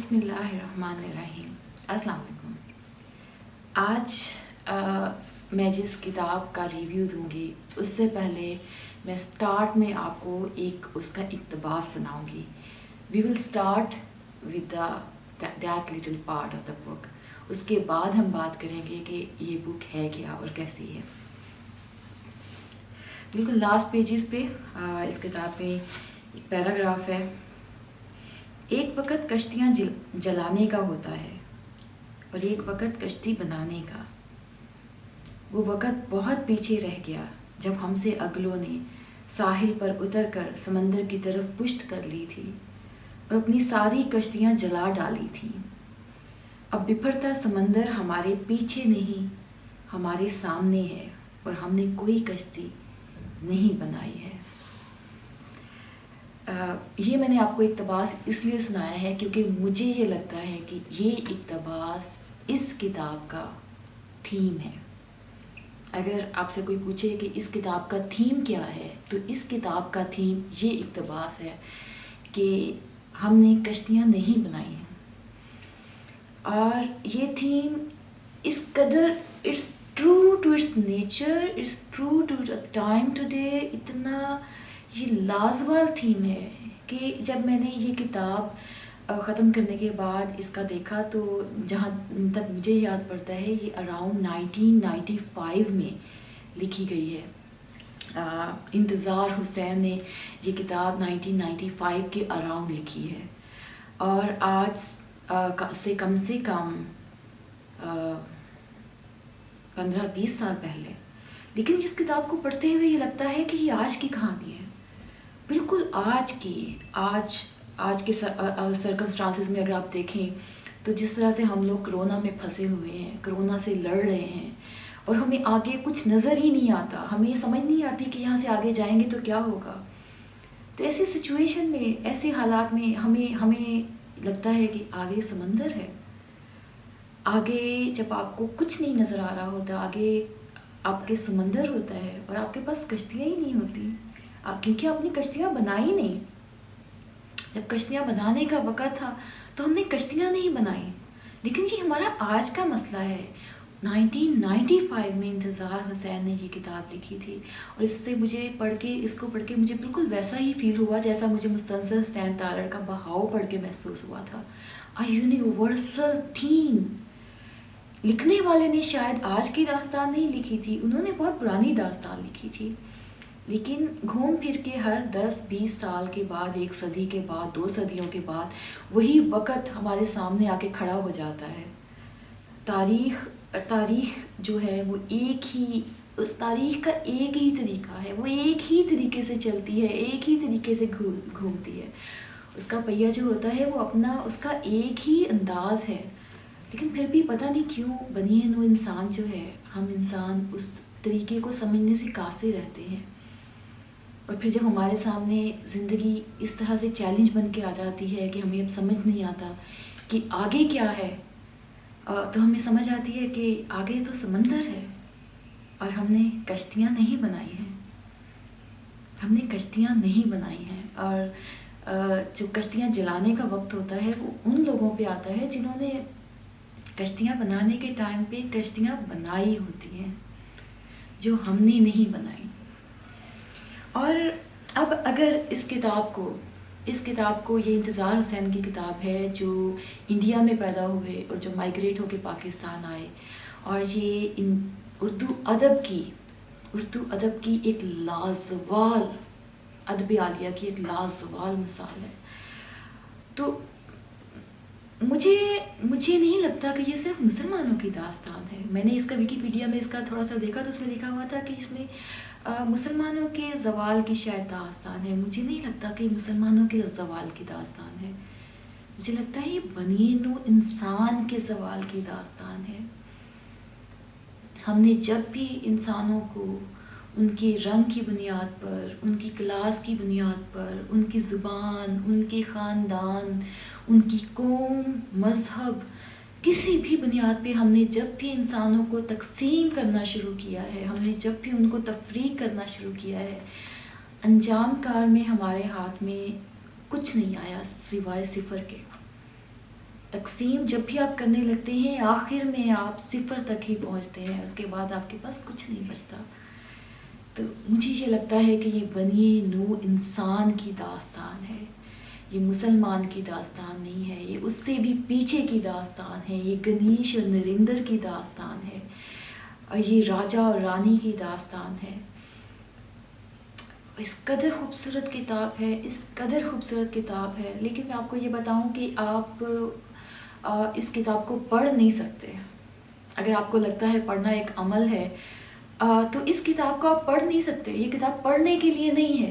بسم اللہ الرحمن الرحیم۔ السلام علیکم۔ آج میں جس کتاب کا ریویو دوں گی اس سے پہلے میں سٹارٹ میں آپ کو اس کا اقتباس سناؤں گی۔ We will start with that little part of the book. اس کے بعد ہم بات کریں گے کہ یہ بک ہے کیا اور کیسی ہے۔ بالکل لاسٹ پیجز پہ اس کتاب میں ایک پیراگراف ہے، ایک وقت کشتیاں جلانے کا ہوتا ہے اور ایک وقت کشتی بنانے کا۔ وہ وقت بہت پیچھے رہ گیا جب ہم سے اگلوں نے ساحل پر اتر کر سمندر کی طرف پشت کر لی تھی اور اپنی ساری کشتیاں جلا ڈالی تھیں۔ اب بپھرتا سمندر ہمارے پیچھے نہیں، ہمارے سامنے ہے اور ہم نے کوئی کشتی نہیں بنائی ہے۔ یہ میں نے آپ کو اقتباس اس لیے سنایا ہے کیونکہ مجھے یہ لگتا ہے کہ یہ اقتباس اس کتاب کا تھیم ہے۔ اگر آپ سے کوئی پوچھے کہ اس کتاب کا تھیم کیا ہے تو اس کتاب کا تھیم یہ اقتباس ہے کہ ہم نے کشتیاں نہیں بنائی ہیں۔ اور یہ تھیم اس قدر it's true to it's nature, it's true to time today, اتنا یہ لازوال تھیم ہے کہ جب میں نے یہ کتاب ختم کرنے کے بعد اس کا دیکھا تو جہاں تک مجھے یاد پڑتا ہے یہ اراؤنڈ 1995 میں لکھی گئی ہے۔ انتظار حسین نے یہ کتاب 1995 کے اراؤنڈ لکھی ہے اور آج سے کم 15-20 سال پہلے، لیکن اس کتاب کو پڑھتے ہوئے یہ لگتا ہے کہ یہ آج کی کہانی ہے، بالکل آج کے سرکمسٹانسز میں۔ اگر آپ دیکھیں تو جس طرح سے ہم لوگ کرونا میں پھنسے ہوئے ہیں، کرونا سے لڑ رہے ہیں اور ہمیں آگے کچھ نظر ہی نہیں آتا، ہمیں یہ سمجھ نہیں آتی کہ یہاں سے آگے جائیں گے تو کیا ہوگا۔ تو ایسی سچویشن میں، ایسے حالات میں ہمیں لگتا ہے کہ آگے سمندر ہے۔ آگے جب آپ کو کچھ نہیں نظر آ رہا ہوتا، آگے آپ کے سمندر ہوتا ہے اور آپ کے پاس کشتیاں ہی نہیں ہوتی، کیونکہ آپ نے کشتیاں بنائی نہیں۔ جب کشتیاں بنانے کا وقت تھا تو ہم نے کشتیاں نہیں بنائی۔ لیکن یہ ہمارا آج کا مسئلہ ہے۔ 1995 میں انتظار حسین نے یہ کتاب لکھی تھی اور اس کو پڑھ کے مجھے بالکل ویسا ہی فیل ہوا جیسا مجھے مستنصر حسین تارڑ کا بہاؤ پڑھ کے محسوس ہوا تھا۔ Universal theme. لکھنے والے نے شاید آج کی داستان نہیں لکھی تھی، انہوں نے بہت پرانی داستان لکھی تھی، لیکن گھوم پھر کے ہر 10-20 سال کے بعد، 1 صدی کے بعد، 2 صدیوں کے بعد وہی وقت ہمارے سامنے آ کے کھڑا ہو جاتا ہے۔ تاریخ جو ہے وہ اس تاریخ کا ایک ہی طریقہ ہے، وہ ایک ہی طریقے سے چلتی ہے، ایک ہی طریقے سے گھومتی ہے۔ اس کا پہیہ جو ہوتا ہے وہ اس کا ایک ہی انداز ہے، لیکن پھر بھی پتہ نہیں کیوں بنی نوع انسان جو ہے، ہم انسان اس طریقے کو سمجھنے سے قاصر رہتے ہیں۔ اور پھر جب ہمارے سامنے زندگی اس طرح سے چیلنج بن کے آ جاتی ہے کہ ہمیں اب سمجھ نہیں آتا کہ آگے کیا ہے، تو ہمیں سمجھ آتی ہے کہ آگے تو سمندر ہے اور ہم نے کشتیاں نہیں بنائی ہیں۔ ہم نے کشتیاں نہیں بنائی ہیں اور جو کشتیاں جلانے کا وقت ہوتا ہے وہ ان لوگوں پہ آتا ہے جنہوں نے کشتیاں بنانے کے ٹائم پہ کشتیاں بنائی ہوتی ہیں، جو ہم نے نہیں بنائی۔ اور اب اگر اس کتاب کو یہ انتظار حسین کی کتاب ہے جو انڈیا میں پیدا ہوئے اور جو مائیگریٹ ہو کے پاکستان آئے، اور یہ اردو ادب کی ایک لازوال، ادب عالیہ کی ایک لازوال مثال ہے، تو مجھے نہیں لگتا کہ یہ صرف مسلمانوں کی داستان ہے۔ میں نے اس کا ویکیپیڈیا میں اس کا تھوڑا سا دیکھا تو اس میں لکھا ہوا تھا کہ اس میں مسلمانوں کے زوال کی شاید داستان ہے۔ مجھے نہیں لگتا کہ مسلمانوں کے زوال کی داستان ہے، مجھے لگتا ہے یہ بنی نوع انسان کے زوال کی داستان ہے۔ ہم نے جب بھی انسانوں کو ان کے رنگ کی بنیاد پر، ان کی کلاس کی بنیاد پر، ان کی زبان، ان کے خاندان، ان کی قوم، مذہب، کسی بھی بنیاد پہ ہم نے جب بھی انسانوں کو تقسیم کرنا شروع کیا ہے، ہم نے جب بھی ان کو تفریق کرنا شروع کیا ہے، انجام کار میں ہمارے ہاتھ میں کچھ نہیں آیا سوائے صفر کے۔ تقسیم جب بھی آپ کرنے لگتے ہیں آخر میں آپ صفر تک ہی پہنچتے ہیں، اس کے بعد آپ کے پاس کچھ نہیں بچتا۔ تو مجھے یہ لگتا ہے کہ یہ بنی نوع انسان کی داستان ہے، یہ مسلمان کی داستان نہیں ہے، یہ اس سے بھی پیچھے کی داستان ہے، یہ گنیش اور نریندر کی داستان ہے، اور یہ راجا اور رانی کی داستان ہے۔ اس قدر خوبصورت کتاب ہے، اس قدر خوبصورت کتاب ہے، لیکن میں آپ کو یہ بتاؤں کہ آپ اس کتاب کو پڑھ نہیں سکتے۔ اگر آپ کو لگتا ہے پڑھنا ایک عمل ہے تو اس کتاب کو آپ پڑھ نہیں سکتے۔ یہ کتاب پڑھنے کے لیے نہیں ہے،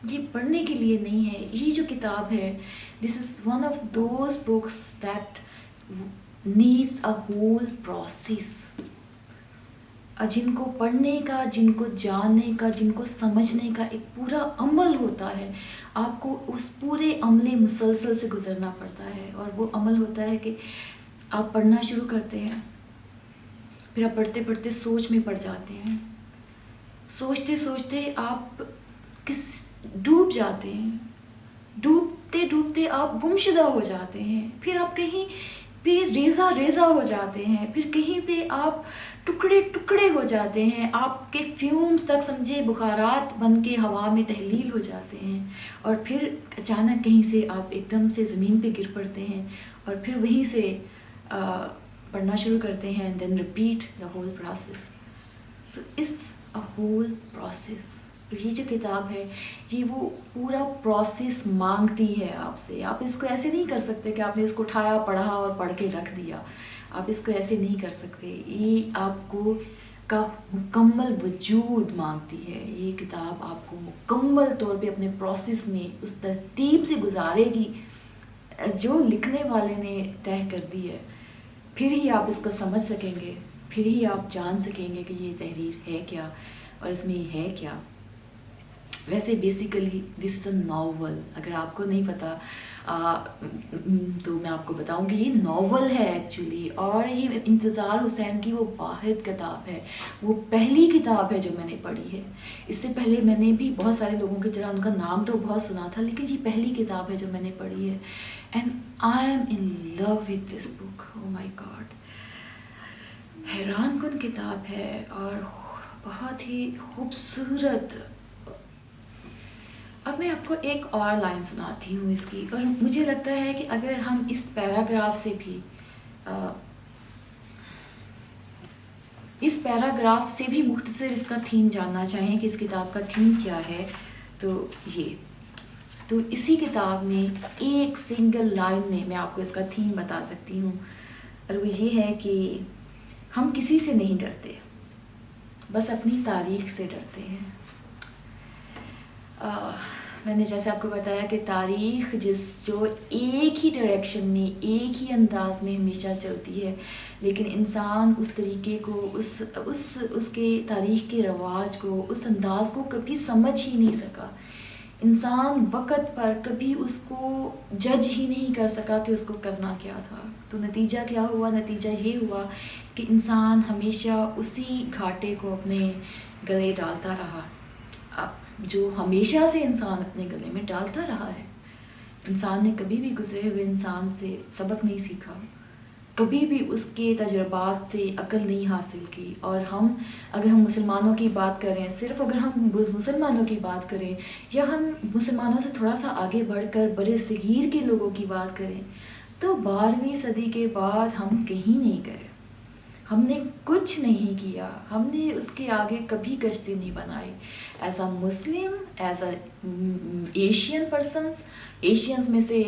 یہ پڑھنے کے لیے نہیں ہے۔ یہ جو کتاب ہے this is one of those books that needs a whole process, جن کو پڑھنے کا، جن کو جاننے کا، جن کو سمجھنے کا ایک پورا عمل ہوتا ہے۔ آپ کو اس پورے عمل مسلسل سے گزرنا پڑتا ہے، اور وہ عمل ہوتا ہے کہ آپ پڑھنا شروع کرتے ہیں، پھر آپ پڑھتے پڑھتے سوچ میں پڑ جاتے ہیں، سوچتے سوچتے آپ ڈوب جاتے ہیں، ڈوبتے ڈوبتے آپ گمشدہ ہو جاتے ہیں، پھر آپ کہیں پہ ریزہ ریزہ ہو جاتے ہیں، پھر کہیں پہ آپ ٹکڑے ٹکڑے ہو جاتے ہیں، آپ کے فیومز تک سمجھے بخارات بن کے ہوا میں تحلیل ہو جاتے ہیں، اور پھر اچانک کہیں سے آپ ایک دم سے زمین پہ گر پڑتے ہیں، اور پھر وہیں سے پڑھنا شروع کرتے ہیں، then repeat the whole process. So it's a whole process. یہ جو کتاب ہے یہ وہ پورا پروسیس مانگتی ہے آپ سے۔ آپ اس کو ایسے نہیں کر سکتے کہ آپ نے اس کو اٹھایا، پڑھا اور پڑھ کے رکھ دیا، آپ اس کو ایسے نہیں کر سکتے۔ یہ آپ کو کا مکمل وجود مانگتی ہے، یہ کتاب آپ کو مکمل طور پہ اپنے پروسیس میں اس ترتیب سے گزارے گی جو لکھنے والے نے طے کر دی ہے، پھر ہی آپ اس کو سمجھ سکیں گے، پھر ہی آپ جان سکیں گے کہ یہ تحریر ہے کیا اور اس میں ہے کیا۔ ویسے basically this is a novel, اگر آپ کو نہیں پتا تو میں آپ کو بتاؤں کہ یہ ناول ہے ایکچولی، اور یہ انتظار حسین کی وہ واحد کتاب ہے، وہ پہلی کتاب ہے جو میں نے پڑھی ہے۔ اس سے پہلے میں نے بھی بہت سارے لوگوں کی طرح ان کا نام تو بہت سنا تھا، لیکن یہ پہلی کتاب ہے جو میں نے پڑھی ہے، and I am in love with this book. Oh my god, حیران کن کتاب ہے اور بہت ہی خوبصورت۔ اب میں آپ کو ایک اور لائن سناتی ہوں اس کی، اور مجھے لگتا ہے کہ اگر ہم اس پیراگراف سے بھی مختصر اس کا تھیم جاننا چاہیں کہ اس کتاب کا تھیم کیا ہے، تو اسی کتاب میں ایک سنگل لائن میں میں آپ کو اس کا تھیم بتا سکتی ہوں، اور وہ یہ ہے کہ ہم کسی سے نہیں ڈرتے، بس اپنی تاریخ سے ڈرتے ہیں۔ میں نے جیسے آپ کو بتایا کہ تاریخ جو ایک ہی ڈائریکشن میں، ایک ہی انداز میں ہمیشہ چلتی ہے، لیکن انسان اس طریقے کو، اس کے تاریخ کے رواج کو، اس انداز کو کبھی سمجھ ہی نہیں سکا۔ انسان وقت پر کبھی اس کو جج ہی نہیں کر سکا کہ اس کو کرنا کیا تھا۔ تو نتیجہ کیا ہوا؟ نتیجہ یہ ہوا کہ انسان ہمیشہ اسی گھاٹے کو اپنے گلے ڈالتا رہا، جو ہمیشہ سے انسان اپنے گلے میں ڈالتا رہا ہے۔ انسان نے کبھی بھی گزرے ہوئے انسان سے سبق نہیں سیکھا، کبھی بھی اس کے تجربات سے عقل نہیں حاصل کی۔ اور اگر ہم مسلمانوں کی بات کریں، صرف اگر ہم مسلمانوں کی بات کریں، یا ہم مسلمانوں سے تھوڑا سا آگے بڑھ کر بڑے صغیر کے لوگوں کی بات کریں، تو 12ویں صدی کے بعد ہم کہیں نہیں گئے، ہم نے کچھ نہیں کیا، ہم نے اس کے آگے کبھی کشتی نہیں بنائی۔ As a Muslim, as a Asian persons, Asians میں سے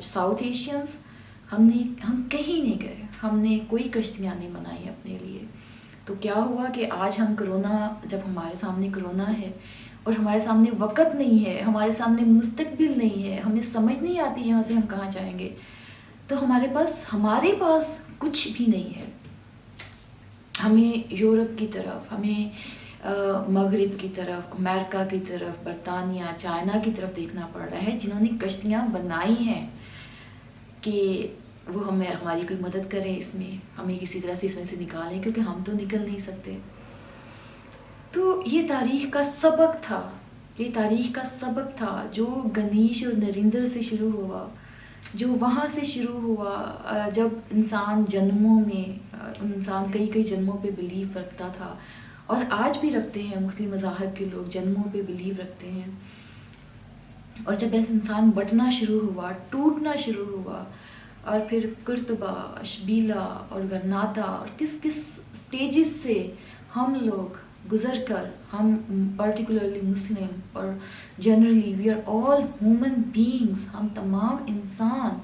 ساؤتھ ایشینز، ہم کہیں نہیں گئے، ہم نے کوئی کشتیاں نہیں بنائی اپنے لیے۔ تو کیا ہوا کہ آج جب ہمارے سامنے کرونا ہے اور ہمارے سامنے وقت نہیں ہے، ہمارے سامنے مستقبل نہیں ہے، ہمیں سمجھ نہیں آتی یہاں سے ہم کہاں جائیں گے، تو ہمارے پاس کچھ بھی نہیں ہے۔ ہمیں یورپ کی طرف، ہمیں مغرب کی طرف، امریکہ کی طرف، برطانیہ، چائنا کی طرف دیکھنا پڑ رہا ہے، جنہوں نے کشتیاں بنائی ہیں کہ وہ ہماری کوئی مدد کریں، اس میں ہمیں کسی طرح سے اس میں سے نکالیں، کیونکہ ہم تو نکل نہیں سکتے۔ تو یہ تاریخ کا سبق تھا، جو گنیش اور نریندر سے شروع ہوا، جو وہاں سے شروع ہوا جب انسان جنموں میں انسان کئی کئی جنموں پہ بلیو رکھتا تھا، اور آج بھی رکھتے ہیں، مختلف مذاہب کے لوگ جنموں پہ بلیو رکھتے ہیں. اور جب ایسے انسان بٹنا شروع ہوا، ٹوٹنا شروع ہوا، اور پھر کرتبہ، اشبیلا اور گرناتا اور کس کس سٹیجز سے ہم لوگ گزر کر، ہم پرٹیکولرلی مسلم اور generally we are all human beings, ہم تمام انسان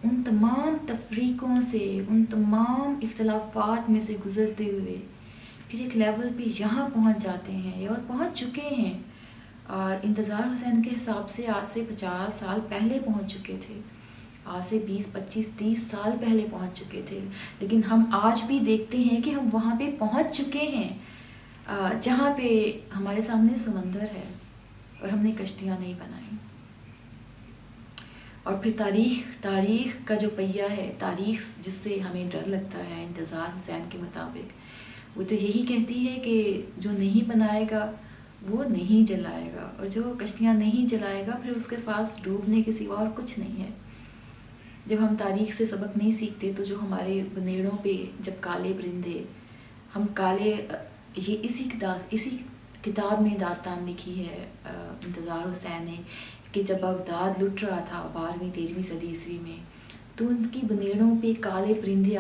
ان تمام تفریقوں سے، ان تمام اختلافات میں سے گزرتے ہوئے پھر ایک لیول پہ یہاں پہنچ جاتے ہیں اور پہنچ چکے ہیں. اور انتظار حسین کے حساب سے آج سے 50 سال پہلے پہنچ چکے تھے، آج سے 20 25 30 سال پہلے پہنچ چکے تھے. لیکن ہم آج بھی دیکھتے ہیں کہ ہم وہاں پہ پہنچ چکے ہیں جہاں پہ ہمارے سامنے سمندر ہے اور ہم نے کشتیاں نہیں بنائیں. اور پھر تاریخ کا جو پہیہ ہے، تاریخ جس سے ہمیں ڈر لگتا ہے انتظار حسین کے مطابق، وہ تو یہی کہتی ہے کہ جو نہیں بنائے گا وہ نہیں جلائے گا، اور جو کشتیاں نہیں جلائے گا پھر اس کے پاس ڈوبنے کے سوا اور کچھ نہیں ہے. جب ہم تاریخ سے سبق نہیں سیکھتے تو جو ہمارے بنیڑوں پہ جب کالے پرندے، ہم کالے، یہ اسی کتاب میں داستان لکھی ہے انتظار حسین نے کہ جب بغداد لٹ رہا تھا 12ویں 13ویں صدی عیسوی میں، تو ان کی بنیڑوں پہ کالے پرندے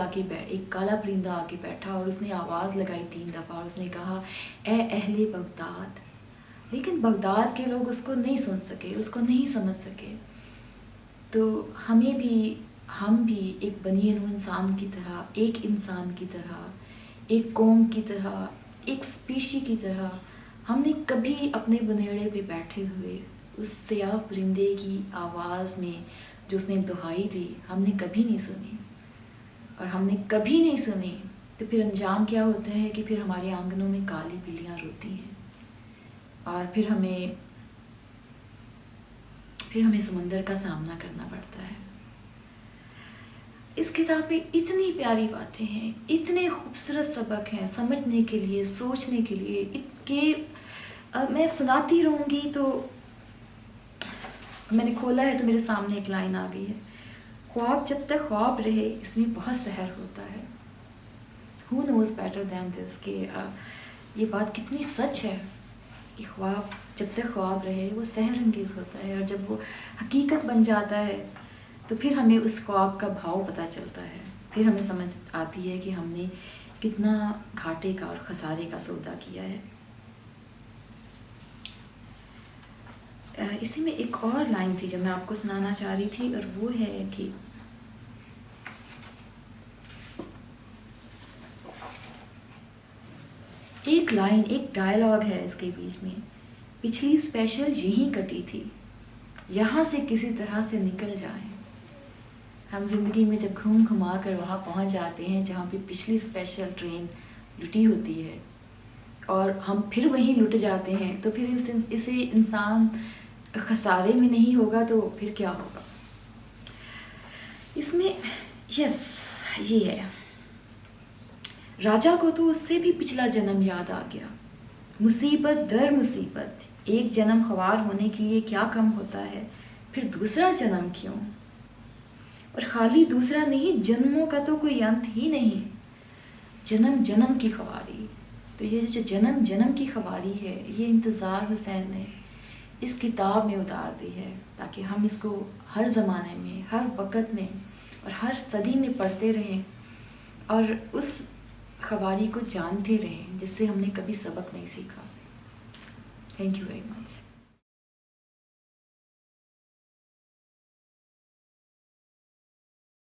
ایک کالا پرندہ آ کے بیٹھا اور اس نے آواز لگائی 3 دفعہ اور اس نے کہا اے اہل بغداد. لیکن بغداد کے لوگ اس کو نہیں سن سکے، اس کو نہیں سمجھ سکے. تو ہم بھی ایک بنی نوع انسان کی طرح، ایک انسان کی طرح، ایک قوم کی طرح، ایک اسپیشی کی طرح، ہم نے کبھی اپنے بنیڑے پہ بیٹھے ہوئے اس سیاہ پرندے کی آواز میں جو اس نے دہائی دی، ہم نے کبھی نہیں سنی. اور ہم نے کبھی نہیں سنی تو پھر انجام کیا ہوتا ہے کہ پھر ہمارے آنگنوں میں کالی بلیاں روتی ہیں، اور پھر ہمیں سمندر کا سامنا کرنا پڑتا ہے. اس کتاب میں اتنی پیاری باتیں ہیں، اتنے خوبصورت سبق ہیں سمجھنے کے لیے، سوچنے کے لیے کہ میں سناتی رہوں گی. تو میں نے کھولا ہے تو میرے سامنے ایک لائن آ گئی ہے، خواب جب تک خواب رہے اس میں بہت سحر ہوتا ہے. Who knows better than this کہ یہ بات کتنی سچ ہے کہ خواب جب تک خواب رہے وہ سحر انگیز ہوتا ہے، اور جب وہ حقیقت بن جاتا ہے تو پھر ہمیں اس خواب کا بھاؤ پتہ چلتا ہے، پھر ہمیں سمجھ آتی ہے کہ ہم نے کتنا گھاٹے کا اور خسارے کا سودا کیا ہے. اسی میں ایک اور لائن تھی جو میں آپ کو سنانا چاہ رہی تھی، اور وہ ہے کہ ایک لائن، ایک ڈائلاگ ہے اس کے بیچ میں، پچھلی اسپیشل یہیں کٹی تھی، یہاں سے کسی طرح سے نکل جائیں. ہم زندگی میں جب گھوم گھما کر وہاں پہنچ جاتے ہیں جہاں پہ پچھلی اسپیشل ٹرین لٹی ہوتی ہے، اور ہم پھر وہیں لٹ جاتے ہیں، تو پھر اسے انسان خسارے میں نہیں ہوگا تو پھر کیا ہوگا. اس میں یہ ہے، راجا کو تو اس سے بھی پچھلا جنم یاد آ گیا، مصیبت در مصیبت، ایک جنم خوار ہونے کے لیے کیا کم ہوتا ہے، پھر دوسرا جنم کیوں، اور خالی دوسرا نہیں، جنموں کا تو کوئی انت ہی نہیں، جنم جنم کی خواری. تو یہ جو جنم جنم کی خواری ہے یہ انتظار حسین نے اس کتاب میں اتار دی ہے، تاکہ ہم اس کو ہر زمانے میں، ہر وقت میں اور ہر صدی میں پڑھتے رہیں اور اس خواری کو جانتے رہیں جس سے ہم نے کبھی سبق نہیں سیکھا. Thank you very much.